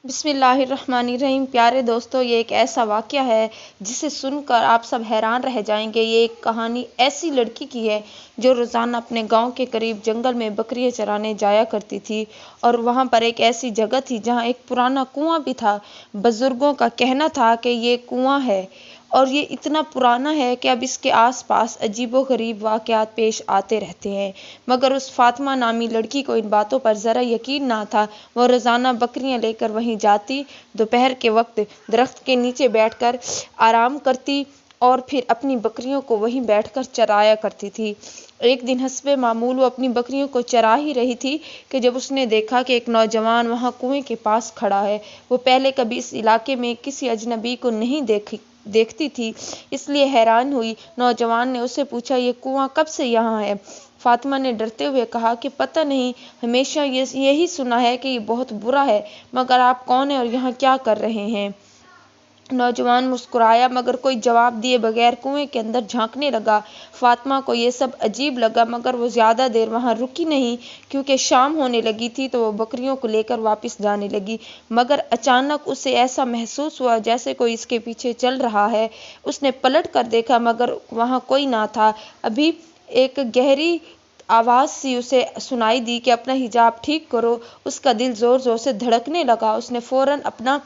بسم اللہ الرحمن الرحیم۔ پیارے دوستو، یہ ایک ایسا واقعہ ہے جسے سن کر آپ سب حیران رہ جائیں گے۔ یہ ایک کہانی ایسی لڑکی کی ہے جو روزانہ اپنے گاؤں کے قریب جنگل میں بکریاں چرانے جایا کرتی تھی، اور وہاں پر ایک ایسی جگہ تھی جہاں ایک پرانا کنواں بھی تھا۔ بزرگوں کا کہنا تھا کہ یہ کنواں ہے اور یہ اتنا پرانا ہے کہ اب اس کے آس پاس عجیب و غریب واقعات پیش آتے رہتے ہیں، مگر اس فاطمہ نامی لڑکی کو ان باتوں پر ذرا یقین نہ تھا۔ وہ روزانہ بکریاں لے کر وہیں جاتی، دوپہر کے وقت درخت کے نیچے بیٹھ کر آرام کرتی اور پھر اپنی بکریوں کو وہیں بیٹھ کر چرایا کرتی تھی۔ ایک دن حسب معمول وہ اپنی بکریوں کو چرا ہی رہی تھی کہ جب اس نے دیکھا کہ ایک نوجوان وہاں کنویں کے پاس کھڑا ہے۔ وہ پہلے کبھی اس علاقے میں کسی اجنبی کو نہیں دیکھتی تھی، اس لیے حیران ہوئی۔ نوجوان نے اس سے پوچھا، یہ کنواں کب سے یہاں ہے؟ فاطمہ نے ڈرتے ہوئے کہا کہ پتہ نہیں، ہمیشہ یہی سنا ہے کہ یہ بہت برا ہے، مگر آپ کون ہیں اور یہاں کیا کر رہے ہیں؟ نوجوان مسکرایا مگر کوئی جواب دیے بغیر کنویں کے اندر جھانکنے لگا۔ فاطمہ کو یہ سب عجیب لگا، مگر وہ زیادہ دیر وہاں رکی نہیں کیونکہ شام ہونے لگی تھی تو وہ بکریوں کو لے کر واپس جانے لگی۔ مگر اچانک اسے ایسا محسوس ہوا جیسے کوئی اس کے پیچھے چل رہا ہے۔ اس نے پلٹ کر دیکھا مگر وہاں کوئی نہ تھا۔ ابھی ایک گہری آواز سی اسے سنائی دی کہ اپنا حجاب ٹھیک کرو۔ اس کا دل زور زور سے دھڑکنے لگا۔ اس نے فوراً اپنا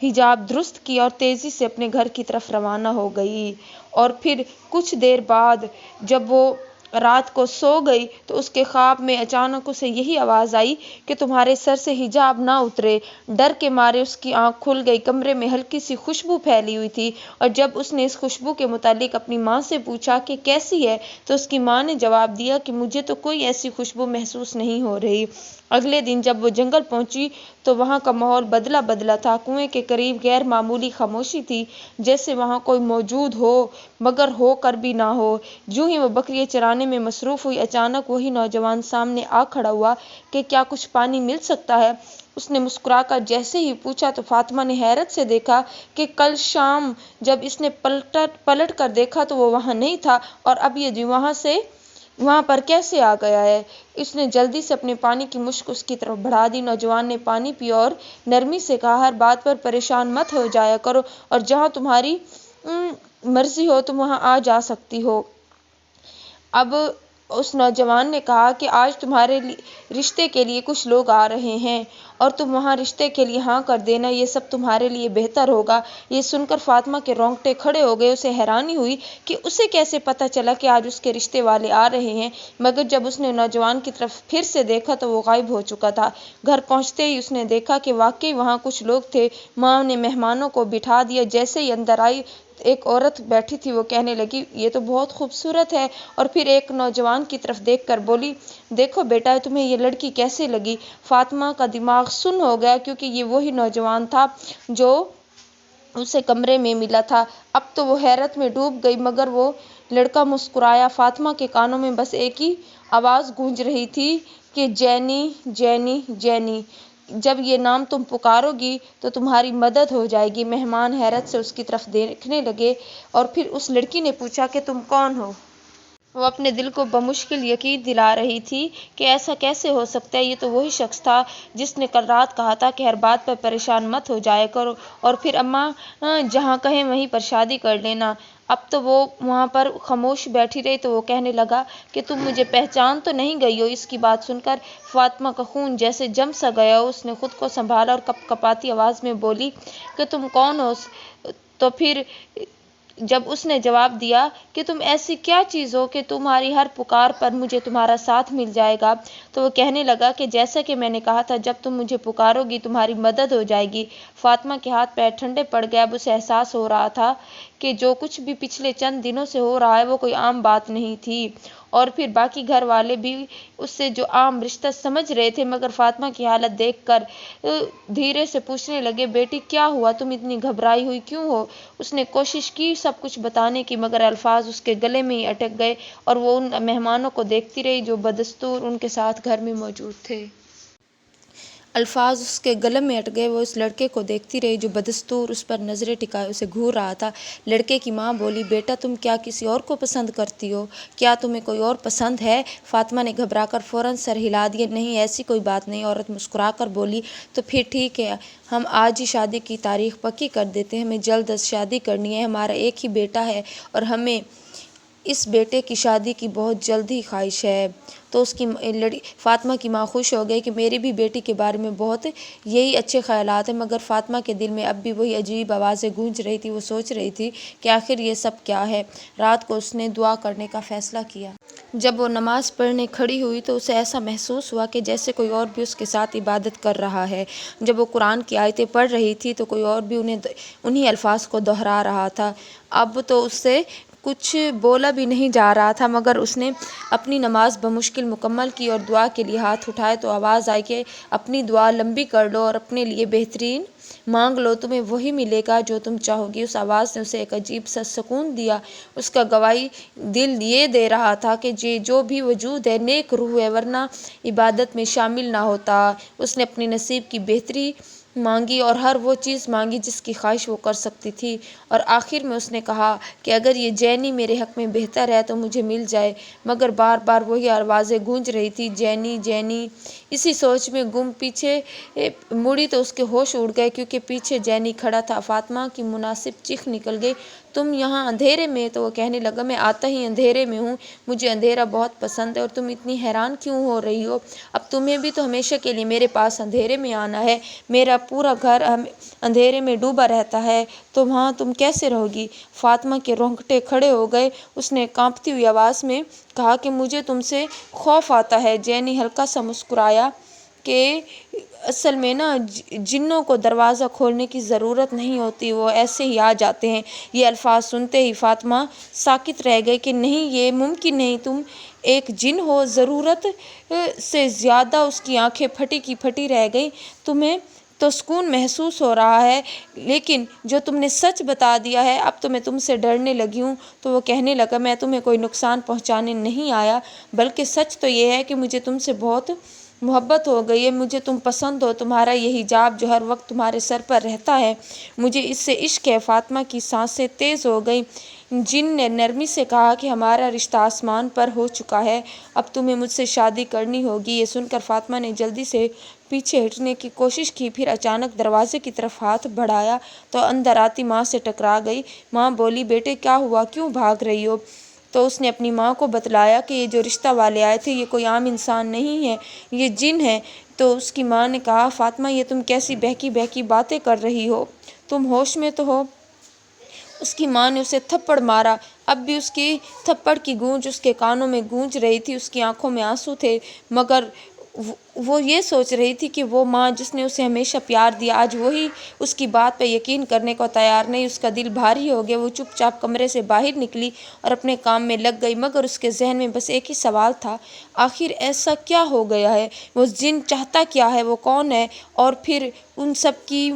حجاب درست کیا اور تیزی سے اپنے گھر کی طرف روانہ ہو گئی۔ اور پھر کچھ دیر بعد جب وہ رات کو سو گئی تو اس کے خواب میں اچانک اسے یہی آواز آئی کہ تمہارے سر سے حجاب نہ اترے۔ ڈر کے مارے اس کی آنکھ کھل گئی۔ کمرے میں ہلکی سی خوشبو پھیلی ہوئی تھی، اور جب اس نے اس خوشبو کے متعلق اپنی ماں سے پوچھا کہ کیسی ہے تو اس کی ماں نے جواب دیا کہ مجھے تو کوئی ایسی خوشبو محسوس نہیں ہو رہی۔ اگلے دن جب وہ جنگل پہنچی تو وہاں کا ماحول بدلا بدلا تھا۔ کنویں کے قریب غیر معمولی خاموشی تھی، جیسے وہاں کوئی موجود ہو مگر ہو کر بھی نہ ہو۔ جوں ہی وہ بکریاں چرانے میں مصروف ہوئی، اچانک وہی نوجوان سامنے آ کھڑا ہوا کہ کیا کچھ پانی مل سکتا ہے؟ اس نے مسکرا کر جیسے ہی پوچھا تو فاطمہ نے حیرت سے دیکھا کہ کل شام جب اس نے پلٹ کر دیکھا تو وہ وہاں نہیں تھا، اور اب یہ وہاں پر کیسے آ گیا ہے؟ اس نے جلدی سے اپنے پانی کی مشک اس کی طرف بڑھا دی۔ نوجوان نے پانی پیا اور نرمی سے کہا، ہر بات پر پریشان مت ہو جایا کرو، اور جہاں تمہاری مرضی ہو تم وہاں آ جا سکتی ہو۔ اب اس نوجوان نے کہا کہ آج تمہارے رشتے کے لیے کچھ لوگ آ رہے ہیں اور تم وہاں رشتے کے لیے ہاں کر دینا، یہ سب تمہارے لیے بہتر ہوگا۔ یہ سن کر فاطمہ کے رونگٹے کھڑے ہو گئے۔ اسے حیرانی ہوئی کہ اسے کیسے پتہ چلا کہ آج اس کے رشتے والے آ رہے ہیں، مگر جب اس نے نوجوان کی طرف پھر سے دیکھا تو وہ غائب ہو چکا تھا۔ گھر پہنچتے ہی اس نے دیکھا کہ واقعی وہاں کچھ لوگ تھے۔ ماں نے مہمانوں کو بٹھا دیا۔ جیسے ہی اندر آئی، ایک عورت بیٹھی تھی، وہ کہنے لگی، یہ تو بہت خوبصورت ہے، اور پھر ایک نوجوان کی طرف دیکھ کر بولی، دیکھو بیٹا، تمہیں یہ لڑکی کیسے لگی؟ فاطمہ کا دماغ سن ہو گیا کیونکہ یہ وہی نوجوان تھا جو اسے کمرے میں ملا تھا۔ اب تو وہ حیرت میں ڈوب گئی، مگر وہ لڑکا مسکرایا۔ فاطمہ کے کانوں میں بس ایک ہی آواز گونج رہی تھی کہ جینی، جینی، جینی، جب یہ نام تم پکارو گی تو تمہاری مدد ہو جائے گی۔ مہمان حیرت سے اس کی طرف دیکھنے لگے، اور پھر اس لڑکی نے پوچھا کہ تم کون ہو؟ وہ اپنے دل کو بمشکل یقین دلا رہی تھی کہ ایسا کیسے ہو سکتا ہے، یہ تو وہی شخص تھا جس نے کل رات کہا تھا کہ ہر بات پر پریشان مت ہو جایا کرو، اور پھر اماں جہاں کہیں وہیں پر شادی کر لینا۔ اب تو وہ وہاں پر خاموش بیٹھی رہی تو وہ کہنے لگا کہ تم مجھے پہچان تو نہیں گئی ہو؟ اس کی بات سن کر فاطمہ کا خون جیسے جم سا گیا۔ اس نے خود کو سنبھالا اور کپ کپاتی آواز میں بولی کہ تم کون ہو؟ تو پھر جب اس نے جواب دیا کہ تم ایسی کیا چیز ہو کہ تمہاری ہر پکار پر مجھے تمہارا ساتھ مل جائے گا، تو وہ کہنے لگا کہ جیسا کہ میں نے کہا تھا، جب تم مجھے پکارو گی تمہاری مدد ہو جائے گی۔ فاطمہ کے ہاتھ پیر ٹھنڈے پڑ گئے۔ اب اسے احساس ہو رہا تھا کہ جو کچھ بھی پچھلے چند دنوں سے ہو رہا ہے وہ کوئی عام بات نہیں تھی، اور پھر باقی گھر والے بھی اسے جو عام رشتہ سمجھ رہے تھے، مگر فاطمہ کی حالت دیکھ کر دھیرے سے پوچھنے لگے، بیٹی کیا ہوا؟ تم اتنی گھبرائی ہوئی کیوں ہو؟ اس نے کوشش کی سب کچھ بتانے کی، مگر الفاظ اس کے گلے میں ہی اٹک گئے، اور وہ ان مہمانوں کو دیکھتی رہی جو بدستور ان کے ساتھ گھر میں موجود تھے۔ الفاظ اس کے گلے میں اٹ گئے۔ وہ اس لڑکے کو دیکھتی رہی جو بدستور اس پر نظریں ٹکائے اسے گھور رہا تھا۔ لڑکے کی ماں بولی، بیٹا تم کیا کسی اور کو پسند کرتی ہو؟ کیا تمہیں کوئی اور پسند ہے؟ فاطمہ نے گھبرا کر فوراً سر ہلا دیا۔ نہیں ایسی کوئی بات نہیں۔ عورت مسکرا کر بولی، تو پھر ٹھیک ہے، ہم آج ہی شادی کی تاریخ پکی کر دیتے ہیں۔ ہمیں جلد از شادی کرنی ہے، ہمارا ایک ہی بیٹا ہے اور ہمیں اس بیٹے کی شادی کی بہت جلد ہی خواہش ہے۔ تو اس کی فاطمہ کی ماں خوش ہو گئی کہ میری بھی بیٹی کے بارے میں بہت یہی اچھے خیالات ہیں، مگر فاطمہ کے دل میں اب بھی وہی عجیب آوازیں گونج رہی تھی۔ وہ سوچ رہی تھی کہ آخر یہ سب کیا ہے۔ رات کو اس نے دعا کرنے کا فیصلہ کیا۔ جب وہ نماز پڑھنے کھڑی ہوئی تو اسے ایسا محسوس ہوا کہ جیسے کوئی اور بھی اس کے ساتھ عبادت کر رہا ہے۔ جب وہ قرآن کی آیتیں پڑھ رہی تھی تو کوئی اور بھی انہی الفاظ کو دہرا رہا تھا۔ اب تو اس سے کچھ بولا بھی نہیں جا رہا تھا، مگر اس نے اپنی نماز بمشکل مکمل کی اور دعا کے لیے ہاتھ اٹھائے تو آواز آئی کہ اپنی دعا لمبی کر لو اور اپنے لیے بہترین مانگ لو، تمہیں وہی ملے گا جو تم چاہو گی۔ اس آواز نے اسے ایک عجیب سا سکون دیا۔ اس کا گواہی دل یہ دے رہا تھا کہ جو بھی وجود ہے نیک روح ہے، ورنہ عبادت میں شامل نہ ہوتا۔ اس نے اپنے نصیب کی بہتری مانگی اور ہر وہ چیز مانگی جس کی خواہش وہ کر سکتی تھی، اور آخر میں اس نے کہا کہ اگر یہ جینی میرے حق میں بہتر ہے تو مجھے مل جائے، مگر بار بار وہی آوازیں گونج رہی تھی، جینی جینی۔ اسی سوچ میں گم پیچھے مڑی تو اس کے ہوش اڑ گئے کیونکہ پیچھے جینی کھڑا تھا۔ فاطمہ کی مناسب چیخ نکل گئی، تم یہاں اندھیرے میں؟ تو وہ کہنے لگا، میں آتا ہی اندھیرے میں ہوں، مجھے اندھیرا بہت پسند ہے، اور تم اتنی حیران کیوں ہو رہی ہو؟ اب تمہیں بھی تو ہمیشہ کے لیے میرے پاس اندھیرے میں آنا ہے، میرا پورا گھر اندھیرے میں ڈوبا رہتا ہے، تو وہاں تم کیسے رہو گی؟ فاطمہ کے رونگٹے کھڑے ہو گئے۔ اس نے کانپتی ہوئی آواز میں کہا کہ مجھے تم سے خوف آتا ہے۔ جینی ہلکا سا مسکرایا کہ اصل میں جنوں کو دروازہ کھولنے کی ضرورت نہیں ہوتی، وہ ایسے ہی آ جاتے ہیں۔ یہ الفاظ سنتے ہی فاطمہ ساکت رہ گئی کہ نہیں، یہ ممکن نہیں، تم ایک جن ہو۔ ضرورت سے زیادہ اس کی آنکھیں پھٹی کی پھٹی رہ گئیں۔ تمہیں تو سکون محسوس ہو رہا ہے، لیکن جو تم نے سچ بتا دیا ہے، اب تو میں تم سے ڈرنے لگی ہوں۔ تو وہ کہنے لگا، میں تمہیں کوئی نقصان پہنچانے نہیں آیا، بلکہ سچ تو یہ ہے کہ مجھے تم سے بہت محبت ہو گئی ہے، مجھے تم پسند ہو، تمہارا یہ حجاب جو ہر وقت تمہارے سر پر رہتا ہے، مجھے اس سے عشق ہے۔ فاطمہ کی سانسیں تیز ہو گئیں۔ جن نے نرمی سے کہا کہ ہمارا رشتہ آسمان پر ہو چکا ہے، اب تمہیں مجھ سے شادی کرنی ہوگی۔ یہ سن کر فاطمہ نے جلدی سے پیچھے ہٹنے کی کوشش کی، پھر اچانک دروازے کی طرف ہاتھ بڑھایا تو اندر آتی ماں سے ٹکرا گئی۔ ماں بولی، بیٹے کیا ہوا، کیوں بھاگ رہی ہو؟ تو اس نے اپنی ماں کو بتلایا کہ یہ جو رشتہ والے آئے تھے یہ کوئی عام انسان نہیں ہے، یہ جن ہے۔ تو اس کی ماں نے کہا، فاطمہ یہ تم کیسی بہکی بہکی باتیں کر رہی ہو، تم ہوش میں تو ہو؟ اس کی ماں نے اسے تھپڑ مارا۔ اب بھی اس کی تھپڑ کی گونج اس کے کانوں میں گونج رہی تھی، اس کی آنکھوں میں آنسو تھے، مگر وہ یہ سوچ رہی تھی کہ وہ ماں جس نے اسے ہمیشہ پیار دیا، آج وہی اس کی بات پہ یقین کرنے کو تیار نہیں۔ اس کا دل بھاری ہو گیا۔ وہ چپ چاپ کمرے سے باہر نکلی اور اپنے کام میں لگ گئی، مگر اس کے ذہن میں بس ایک ہی سوال تھا، آخر ایسا کیا ہو گیا ہے؟ وہ جن چاہتا کیا ہے؟ وہ کون ہے؟ اور پھر ان سب کی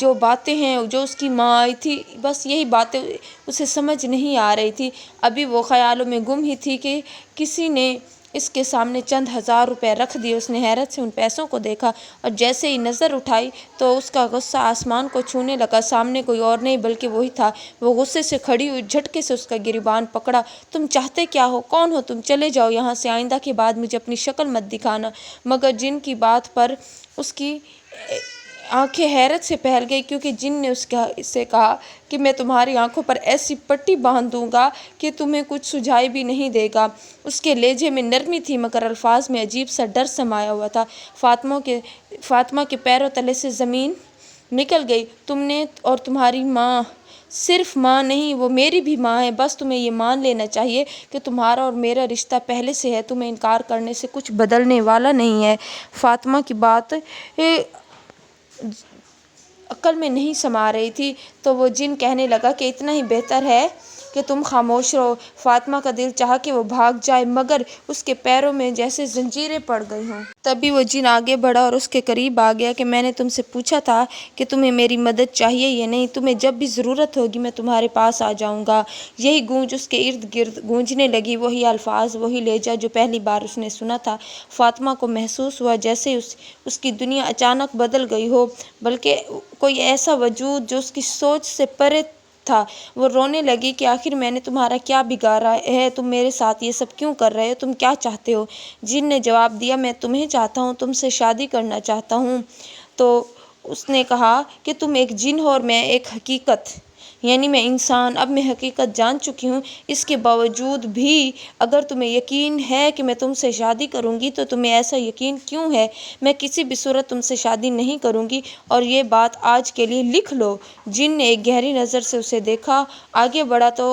جو باتیں ہیں، جو اس کی ماں آئی تھی، بس یہی باتیں اسے سمجھ نہیں آ رہی تھی۔ ابھی وہ خیالوں میں گم ہی تھی کہ کسی نے اس کے سامنے چند ہزار روپے رکھ دیے۔ اس نے حیرت سے ان پیسوں کو دیکھا اور جیسے ہی نظر اٹھائی تو اس کا غصہ آسمان کو چھونے لگا۔ سامنے کوئی اور نہیں بلکہ وہی تھا۔ وہ غصے سے کھڑی ہوئی، جھٹکے سے اس کا گریبان پکڑا۔ تم چاہتے کیا ہو؟ کون ہو تم؟ چلے جاؤ یہاں سے، آئندہ کے بعد مجھے اپنی شکل مت دکھانا۔ مگر جن کی بات پر اس کی آنکھیں حیرت سے پھیل گئی، کیونکہ جن نے اسے کہا کہ میں تمہاری آنکھوں پر ایسی پٹی باندھ دوں گا کہ تمہیں کچھ سجائی بھی نہیں دے گا۔ اس کے لہجے میں نرمی تھی، مگر الفاظ میں عجیب سا ڈر سمایا ہوا تھا۔ فاطمہ کے پیروں تلے سے زمین نکل گئی۔ تم نے اور تمہاری ماں، صرف ماں نہیں، وہ میری بھی ماں ہے، بس تمہیں یہ مان لینا چاہیے کہ تمہارا اور میرا رشتہ پہلے سے ہے، تمہیں انکار کرنے سے کچھ بدلنے والا نہیں ہے۔ فاطمہ کی بات عقل میں نہیں سما رہی تھی، تو وہ جن کہنے لگا کہ اتنا ہی بہتر ہے کہ تم خاموش رہو۔ فاطمہ کا دل چاہا کہ وہ بھاگ جائے مگر اس کے پیروں میں جیسے زنجیریں پڑ گئی ہوں۔ تبھی وہ جن آگے بڑھا اور اس کے قریب آ گیا کہ میں نے تم سے پوچھا تھا کہ تمہیں میری مدد چاہیے یا نہیں، تمہیں جب بھی ضرورت ہوگی میں تمہارے پاس آ جاؤں گا۔ یہی گونج اس کے ارد گرد گونجنے لگی، وہی الفاظ، وہی لہجہ جو پہلی بار اس نے سنا تھا۔ فاطمہ کو محسوس ہوا جیسے اس کی دنیا اچانک بدل گئی ہو، بلکہ کوئی ایسا وجود جو اس کی سوچ سے پرے تھا۔ وہ رونے لگی کہ آخر میں نے تمہارا کیا بگاڑا ہے، تم میرے ساتھ یہ سب کیوں کر رہے ہو، تم کیا چاہتے ہو؟ جن نے جواب دیا، میں تمہیں چاہتا ہوں، تم سے شادی کرنا چاہتا ہوں۔ تو اس نے کہا کہ تم ایک جن ہو اور میں ایک حقیقت، یعنی میں انسان۔ اب میں حقیقت جان چکی ہوں، اس کے باوجود بھی اگر تمہیں یقین ہے کہ میں تم سے شادی کروں گی تو تمہیں ایسا یقین کیوں ہے؟ میں کسی بھی صورت تم سے شادی نہیں کروں گی، اور یہ بات آج کے لیے لکھ لو۔ جن نے ایک گہری نظر سے اسے دیکھا، آگے بڑھا تو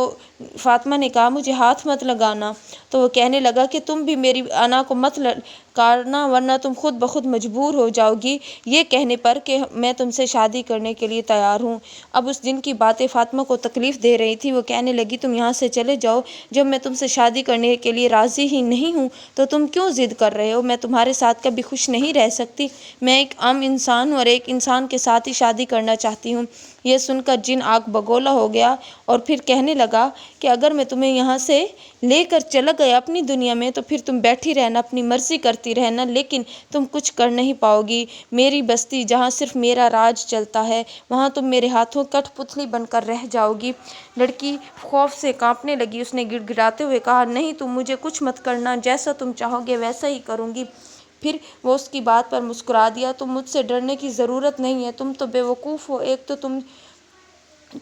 فاطمہ نے کہا، مجھے ہاتھ مت لگانا۔ تو وہ کہنے لگا کہ تم بھی میری انا کو مت للکارنا ورنہ تم خود بخود مجبور ہو جاؤ گی یہ کہنے پر کہ میں تم سے شادی کرنے کے لیے تیار ہوں۔ اب اس جن کی باتیں فاطمہ کو تکلیف دے رہی تھی۔ وہ کہنے لگی، تم یہاں سے چلے جاؤ، جب میں تم سے شادی کرنے کے لیے راضی ہی نہیں ہوں تو تم کیوں ضد کر رہے ہو؟ میں تمہارے ساتھ کبھی خوش نہیں رہ سکتی، میں ایک عام انسان ہوں اور ایک انسان کے ساتھ ہی شادی کرنا چاہتی ہوں۔ یہ سن کر جن آگ بگولا ہو گیا اور پھر کہنے لگا کہ اگر میں تمہیں یہاں سے لے کر چلا گیا اپنی دنیا میں تو پھر تم بیٹھی رہنا، اپنی مرضی کرتی رہنا، لیکن تم کچھ کر نہیں پاؤ گی۔ میری بستی جہاں صرف میرا راج چلتا ہے، وہاں تم میرے ہاتھوں کٹ پتلی بن کر رہ جاؤ گی۔ لڑکی خوف سے کانپنے لگی، اس نے گڑ گڑاتے ہوئے کہا، نہیں، تم مجھے کچھ مت کرنا، جیسا تم چاہو گے ویسا ہی کروں گی۔ پھر وہ اس کی بات پر مسکرا دیا، تم مجھ سے ڈرنے کی ضرورت نہیں ہے، تم تو بے وقوف ہو، ایک تو تم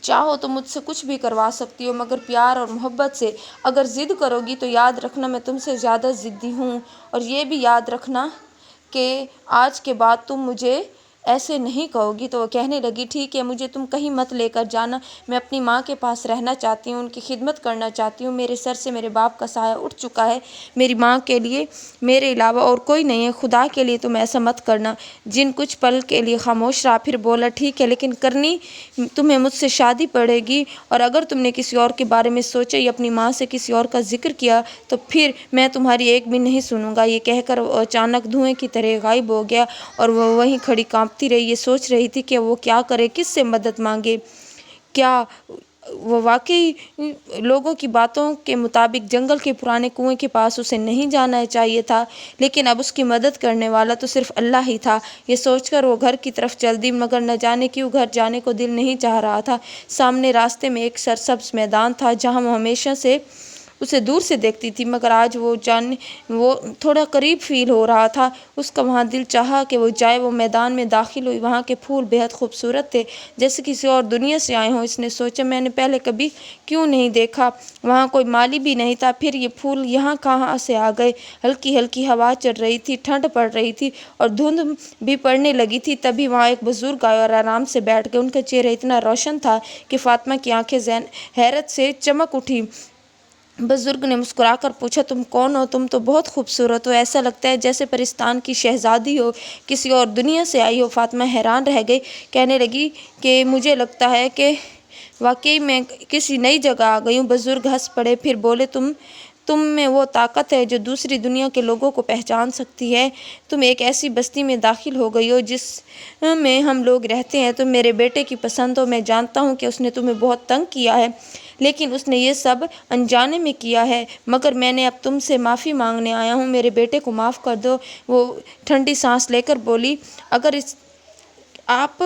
چاہو تو مجھ سے کچھ بھی کروا سکتی ہو مگر پیار اور محبت سے۔ اگر ضد کرو گی تو یاد رکھنا میں تم سے زیادہ ضدی ہوں، اور یہ بھی یاد رکھنا کہ آج کے بعد تم مجھے ایسے نہیں کہو گی۔ تو وہ کہنے لگی، ٹھیک ہے، مجھے تم کہیں مت لے کر جانا، میں اپنی ماں کے پاس رہنا چاہتی ہوں، ان کی خدمت کرنا چاہتی ہوں، میرے سر سے میرے باپ کا سایہ اٹھ چکا ہے، میری ماں کے لیے میرے علاوہ اور کوئی نہیں ہے، خدا کے لیے تم ایسا مت کرنا۔ جن کچھ پل کے لیے خاموش رہا، پھر بولا، ٹھیک ہے، لیکن کرنی تمہیں مجھ سے شادی پڑے گی، اور اگر تم نے کسی اور کے بارے میں سوچا یا اپنی ماں سے کسی اور کا ذکر کیا تو پھر میں تمہاری ایک بھی نہیں سنوں گا۔ یہ کہہ کر وہ اچانک دھوئیں کی طرح غائب ہو گیا اور وہ وہیں کھڑی کانپتی رہی، یہ سوچ رہی تھی کہ وہ کیا کرے، کس سے مدد مانگے۔ کیا وہ واقعی لوگوں کی باتوں کے مطابق جنگل کے پرانے کنویں کے پاس اسے نہیں جانا چاہیے تھا؟ لیکن اب اس کی مدد کرنے والا تو صرف اللہ ہی تھا۔ یہ سوچ کر وہ گھر کی طرف چل دی، مگر نہ جانے کیوں گھر جانے کو دل نہیں چاہ رہا تھا۔ سامنے راستے میں ایک سرسبز میدان تھا جہاں وہ ہمیشہ سے اسے دور سے دیکھتی تھی، مگر آج وہ تھوڑا قریب فیل ہو رہا تھا۔ اس کا وہاں دل چاہا کہ وہ جائے۔ وہ میدان میں داخل ہوئی، وہاں کے پھول بہت خوبصورت تھے، جیسے کسی اور دنیا سے آئے ہوں۔ اس نے سوچا، میں نے پہلے کبھی کیوں نہیں دیکھا، وہاں کوئی مالی بھی نہیں تھا، پھر یہ پھول یہاں کہاں سے آ گئے؟ ہلکی ہلکی ہوا چل رہی تھی، ٹھنڈ پڑ رہی تھی اور دھند بھی پڑنے لگی تھی۔ تبھی وہاں ایک بزرگ آئے اور آرام سے بیٹھ گئے۔ ان کا چہرہ اتنا روشن تھا کہ فاطمہ کی آنکھیں حیرت سے چمک اٹھیں۔ بزرگ نے مسکرا کر پوچھا، تم کون ہو؟ تم تو بہت خوبصورت ہو، ایسا لگتا ہے جیسے پرستان کی شہزادی ہو، کسی اور دنیا سے آئی ہو۔ فاطمہ حیران رہ گئی، کہنے لگی کہ مجھے لگتا ہے کہ واقعی میں کسی نئی جگہ آ گئی ہوں۔ بزرگ ہنس پڑے، پھر بولے، تم میں وہ طاقت ہے جو دوسری دنیا کے لوگوں کو پہچان سکتی ہے۔ تم ایک ایسی بستی میں داخل ہو گئی ہو جس میں ہم لوگ رہتے ہیں۔ تم میرے بیٹے کی پسند ہو، میں جانتا ہوں کہ اس نے تمہیں بہت تنگ کیا ہے، لیکن اس نے یہ سب انجانے میں کیا ہے، مگر میں نے اب تم سے معافی مانگنے آیا ہوں، میرے بیٹے کو معاف کر دو۔ وہ ٹھنڈی سانس لے کر بولی، آپ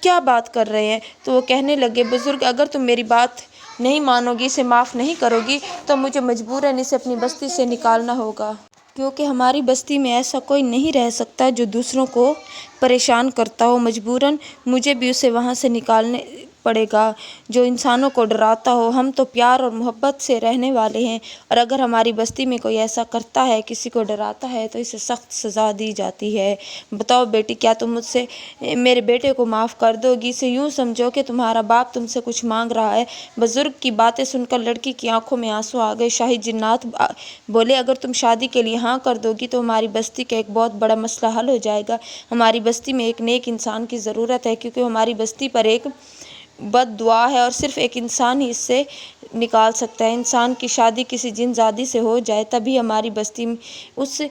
کیا بات کر رہے ہیں؟ تو وہ کہنے لگے، بزرگ، اگر تم میری بات نہیں مانو گی، اسے معاف نہیں کرو گی تو مجھے مجبوراً اسے اپنی بستی سے نکالنا ہوگا، کیونکہ ہماری بستی میں ایسا کوئی نہیں رہ سکتا جو دوسروں کو پریشان کرتا ہو۔ مجبوراً مجھے بھی اسے وہاں سے نکالنا پڑے گا جو انسانوں کو ڈراتا ہو۔ ہم تو پیار اور محبت سے رہنے والے ہیں، اور اگر ہماری بستی میں کوئی ایسا کرتا ہے، کسی کو ڈراتا ہے، تو اسے سخت سزا دی جاتی ہے۔ بتاؤ بیٹی، کیا تم مجھ سے میرے بیٹے کو معاف کر دو گی؟ اسے یوں سمجھو کہ تمہارا باپ تم سے کچھ مانگ رہا ہے۔ بزرگ کی باتیں سن کر لڑکی کی آنکھوں میں آنسو آ گئے۔ شاہی جنات بولے، اگر تم شادی کے لیے ہاں کر دو گی تو ہماری بستی کا ایک بہت بڑا مسئلہ حل ہو جائے گا۔ ہماری بستی میں ایک نیک انسان کی ضرورت ہے، کیونکہ ہماری بستی پر ایک بد دعا ہے اور صرف ایک انسان ہی اس سے نکال سکتا ہے۔ انسان کی شادی کسی جن زادی سے ہو جائے تبھی ہماری بستی اس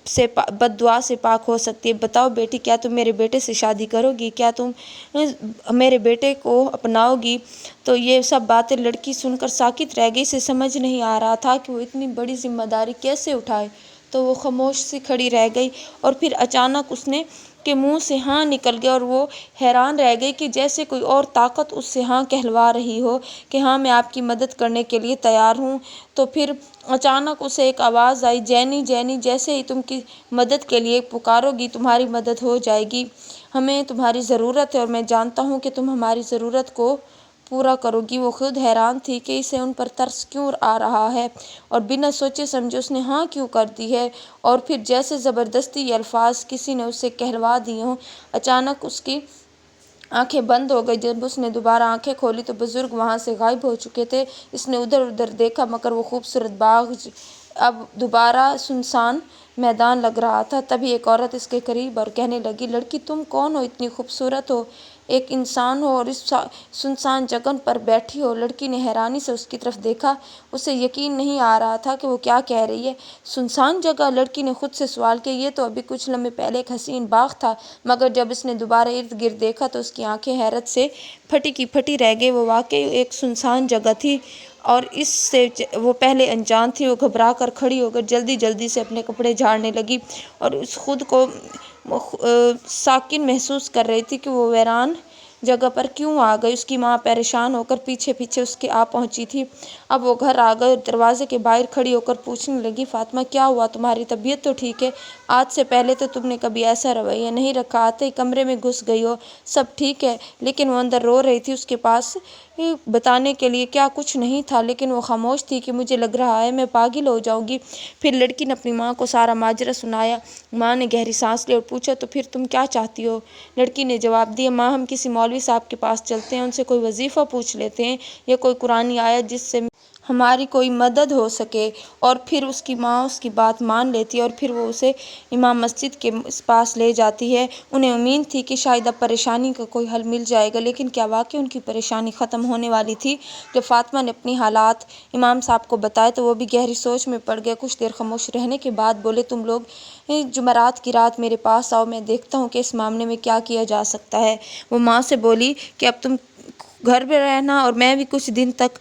سے بد دعا سے پاک ہو سکتی ہے۔ بتاؤ بیٹی، کیا تم میرے بیٹے سے شادی کرو گی؟ کیا تم میرے بیٹے کو اپناؤ گی؟ تو یہ سب باتیں لڑکی سن کر ساکت رہ گئی۔ اسے سمجھ نہیں آ رہا تھا کہ وہ اتنی بڑی ذمہ داری کیسے اٹھائے، تو وہ خاموش سی کھڑی رہ گئی اور پھر اچانک اس کے منہ سے ہاں نکل گیا اور وہ حیران رہ گئی کہ جیسے کوئی اور طاقت اس سے ہاں کہلوا رہی ہو کہ ہاں میں آپ کی مدد کرنے کے لیے تیار ہوں۔ تو پھر اچانک اسے ایک آواز آئی، جینی جینی، جیسے ہی تم کی مدد کے لیے پکارو گی تمہاری مدد ہو جائے گی۔ ہمیں تمہاری ضرورت ہے اور میں جانتا ہوں کہ تم ہماری ضرورت کو پورا کرو گی۔ وہ خود حیران تھی کہ اسے ان پر ترس کیوں آ رہا ہے اور بنا سوچے سمجھے اس نے ہاں کیوں کر دی ہے، اور پھر جیسے زبردستی یہ الفاظ کسی نے اسے کہلوا دیے ہوں۔ اچانک اس کی آنکھیں بند ہو گئی۔ جب اس نے دوبارہ آنکھیں کھولی تو بزرگ وہاں سے غائب ہو چکے تھے۔ اس نے ادھر ادھر دیکھا مگر وہ خوبصورت باغ اب دوبارہ سنسان میدان لگ رہا تھا۔ تبھی ایک عورت اس کے قریب اور کہنے لگی، لڑکی تم کون ہو؟ اتنی خوبصورت ہو، ایک انسان ہو اور اس سنسان جگہ پر بیٹھی ہو۔ لڑکی نے حیرانی سے اس کی طرف دیکھا، اسے یقین نہیں آ رہا تھا کہ وہ کیا کہہ رہی ہے۔ سنسان جگہ؟ لڑکی نے خود سے سوال کیا۔ یہ تو ابھی کچھ لمحے پہلے ایک حسین باغ تھا، مگر جب اس نے دوبارہ ارد گرد دیکھا تو اس کی آنکھیں حیرت سے پھٹی کی پھٹی رہ گئیں۔ وہ واقعی ایک سنسان جگہ تھی اور اس سے وہ پہلے انجان تھی۔ وہ گھبرا کر کھڑی ہو کر جلدی جلدی سے اپنے کپڑے جھاڑنے لگی اور اس خود کو ساکن محسوس کر رہی تھی کہ وہ ویران جگہ پر کیوں آ گئی۔ اس کی ماں پریشان ہو کر پیچھے پیچھے اس کے آ پہنچی تھی۔ اب وہ گھر آ گئے اور دروازے کے باہر کھڑی ہو کر پوچھنے لگی، فاطمہ کیا ہوا؟ تمہاری طبیعت تو ٹھیک ہے؟ آج سے پہلے تو تم نے کبھی ایسا رویہ نہیں رکھا، آتے ہی کمرے میں گھس گئی ہو۔ سب ٹھیک ہے؟ لیکن وہ اندر رو رہی تھی۔ اس کے پاس بتانے کے لیے کیا کچھ نہیں تھا، لیکن وہ خاموش تھی کہ مجھے لگ رہا ہے میں پاگل ہو جاؤں گی۔ پھر لڑکی نے اپنی ماں کو سارا ماجرا سنایا۔ ماں نے گہری سانس لی اور پوچھا، تو پھر تم کیا چاہتی ہو؟ لڑکی نے جواب دیا، ماں ہم کسی مولوی صاحب کے پاس چلتے ہیں، ان سے کوئی وظیفہ پوچھ لیتے ہیں یا کوئی قرآنی آیت جس سے ہماری کوئی مدد ہو سکے۔ اور پھر اس کی ماں اس کی بات مان لیتی ہے اور پھر وہ اسے امام مسجد کے پاس لے جاتی ہے۔ انہیں امید تھی کہ شاید اب پریشانی کا کوئی حل مل جائے گا، لیکن کیا واقعی ان کی پریشانی ختم ہونے والی تھی؟ جب فاطمہ نے اپنی حالات امام صاحب کو بتائے تو وہ بھی گہری سوچ میں پڑ گئے۔ کچھ دیر خاموش رہنے کے بعد بولے، تم لوگ جمعرات کی رات میرے پاس آؤ، میں دیکھتا ہوں کہ اس معاملے میں کیا کیا جا سکتا ہے۔ وہ ماں سے بولی کہ اب تم گھر میں رہنا اور میں بھی کچھ دن تک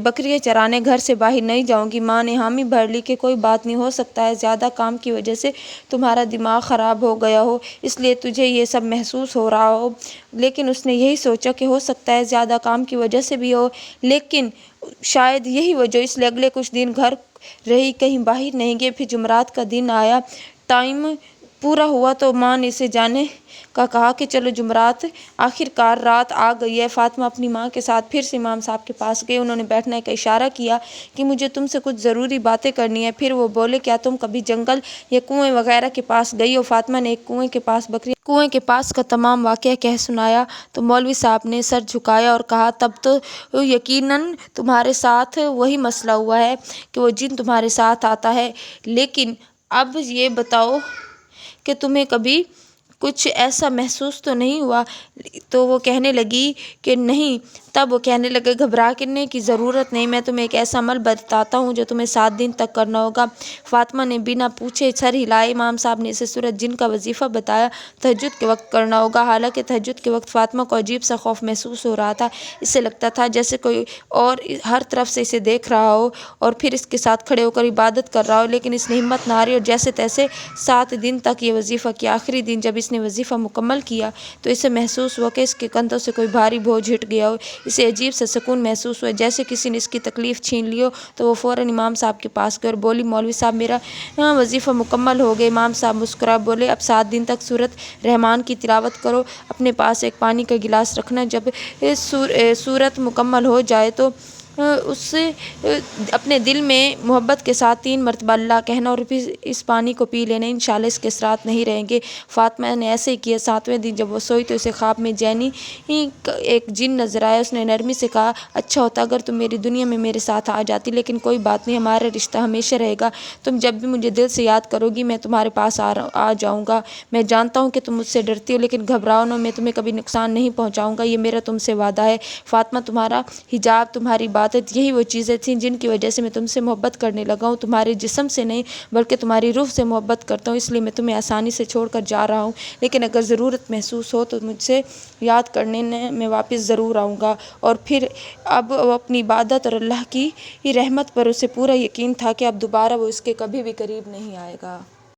بکریاں چرانے گھر سے باہر نہیں جاؤں گی۔ ماں نے حامی بھر لی کہ کوئی بات نہیں، ہو سکتا ہے زیادہ کام کی وجہ سے تمہارا دماغ خراب ہو گیا ہو، اس لیے تجھے یہ سب محسوس ہو رہا ہو۔ لیکن اس نے یہی سوچا کہ ہو سکتا ہے زیادہ کام کی وجہ سے بھی ہو، لیکن شاید یہی وجہ، اس لیے اگلے کچھ دن گھر رہی، کہیں باہر نہیں گئے۔ پھر جمعرات کا دن آیا، ٹائم پورا ہوا تو ماں نے اسے جانے کا کہا کہ چلو جمعرات۔ آخر کار رات آ گئی ہے۔ فاطمہ اپنی ماں کے ساتھ پھر سے امام صاحب کے پاس گئی۔ انہوں نے بیٹھنے کا اشارہ کیا کہ مجھے تم سے کچھ ضروری باتیں کرنی ہیں۔ پھر وہ بولے، کیا تم کبھی جنگل یا کنویں وغیرہ کے پاس گئی ہو؟ فاطمہ نے ایک کنویں کے پاس کا تمام واقعہ کہہ سنایا تو مولوی صاحب نے سر جھکایا اور کہا، تب تو یقیناً تمہارے ساتھ وہی مسئلہ ہوا ہے کہ وہ جن تمہارے ساتھ آتا ہے، لیکن اب یہ بتاؤ کہ تمہیں کبھی کچھ ایسا محسوس تو نہیں ہوا؟ تو وہ کہنے لگی کہ نہیں۔ تب وہ کہنے لگے، گھبرانے کی ضرورت نہیں، میں تمہیں ایک ایسا عمل بتاتا ہوں جو تمہیں 7 دن تک کرنا ہوگا۔ فاطمہ نے بنا پوچھے سر ہلایا۔ امام صاحب نے اسے سورۃ جن کا وظیفہ بتایا، تہجد کے وقت کرنا ہوگا۔ حالانکہ تہجد کے وقت فاطمہ کو عجیب سا خوف محسوس ہو رہا تھا۔ اسے لگتا تھا جیسے کوئی اور ہر طرف سے اسے دیکھ رہا ہو اور پھر اس کے ساتھ کھڑے ہو کر عبادت کر رہا ہو، لیکن اس نے ہمت نہ ہاری اور جیسے تیسے 7 دن تک یہ وظیفہ کیا۔ آخری دن جب اس نے وظیفہ مکمل کیا تو اسے محسوس ہوا کہ اس کے کندھوں سے کوئی بھاری بوجھ ہٹ گیا ہو۔ اسے عجیب سا سکون محسوس ہوا، جیسے کسی نے اس کی تکلیف چھین لی ہو۔ تو وہ فوراً امام صاحب کے پاس گئی اور بولی، مولوی صاحب میرا وظیفہ مکمل ہو گیا۔ امام صاحب مسکرائے، بولے، اب 7 دن تک سورۃ رحمان کی تلاوت کرو، اپنے پاس ایک پانی کا گلاس رکھنا، جب سورت مکمل ہو جائے تو اس سے اپنے دل میں محبت کے ساتھ 3 مرتبہ اللہ کہنا اور پھر اس پانی کو پی لینا، انشاءاللہ اس کے اثرات نہیں رہیں گے۔ فاطمہ نے ایسے ہی کیا۔ 7ویں دن جب وہ سوئی تو اسے خواب میں جینی ایک جن نظر آیا۔ اس نے نرمی سے کہا، اچھا ہوتا اگر تم میری دنیا میں میرے ساتھ آ جاتی، لیکن کوئی بات نہیں، ہمارا رشتہ ہمیشہ رہے گا۔ تم جب بھی مجھے دل سے یاد کرو گی میں تمہارے پاس آ جاؤں گا۔ میں جانتا ہوں کہ تم مجھ سے ڈرتی ہو، لیکن گھبراؤ نہ، میں تمہیں کبھی نقصان نہیں پہنچاؤں گا، یہ میرا تم سے وعدہ ہے۔ فاطمہ، تمہارا حجاب، تمہاری عبادت، یہی وہ چیزیں تھیں جن کی وجہ سے میں تم سے محبت کرنے لگا ہوں۔ تمہارے جسم سے نہیں بلکہ تمہاری روح سے محبت کرتا ہوں، اس لیے میں تمہیں آسانی سے چھوڑ کر جا رہا ہوں، لیکن اگر ضرورت محسوس ہو تو مجھ سے یاد کرنے میں واپس ضرور آؤں گا۔ اور پھر اب وہ اپنی عبادت اور اللہ کی رحمت پر اسے پورا یقین تھا کہ اب دوبارہ وہ اس کے کبھی بھی قریب نہیں آئے گا۔